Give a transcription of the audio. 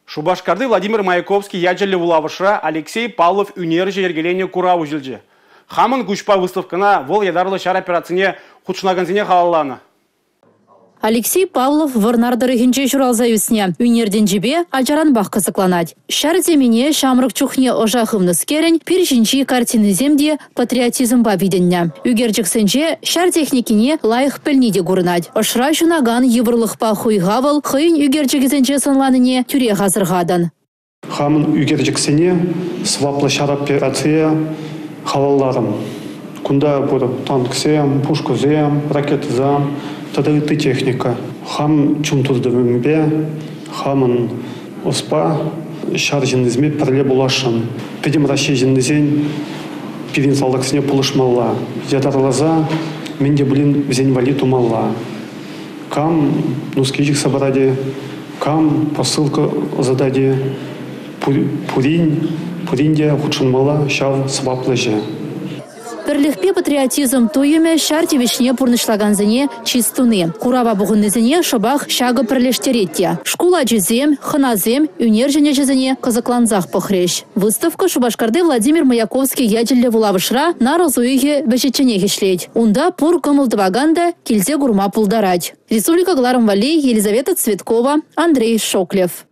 Шубашкарды Владимир Маяковский ядерлі улавышра Алексей Павлов үнері ергелене курау жылжы. Хамын күшпа выставкана вол ядарлы шар операцияне худшнаганзине халаланы. Алексей Павлов варнардары хинче журалза үсне. Үнерден жібе ажаран бақ қызықланад. Шар земене шамрық чухне ожақымны скерен першінчі картины земде патриотизм ба виденне. Үгерчіксенче шар техникине лайық пілнеде көрінад. Ошра жунаган еврлық па хуйғавыл хыйын үгерчіксенче санланыне тюре ғазырғадан. Хамын үгерчіксене сваплы шар операция халаларым. Кунда бұр танксем, пушкузем, ракетзам, тадырыты техника. Хам чумтуздывымбе, хамын оспа, шар жіндізме пірле булашын. Педем Россия жіндізен пирин салдаксыне пулышмалла. Ядарлаза, менде блин взень вали тумалла. Кам нускижик собраде, кам посылка зададе, пуринде худшынмала шар сваплыже. Перлихпе патриотизм туеме шарти вишне пурнышлаганзыне чистуны. Курава бугыннызыне шабах шага перлештеретте. Шкула джезем, ханазем, үнержене жезыне казакланзах похрещ. Выставка Шубашкарды Владимир Маяковский ядерлі вулавышра на разуиге бешечене хешлеть. Унда пур кымылдываганда кильзе гурма пулдарать. Республика Гларом Валей, Елизавета Цветкова, Андрей Шоклев.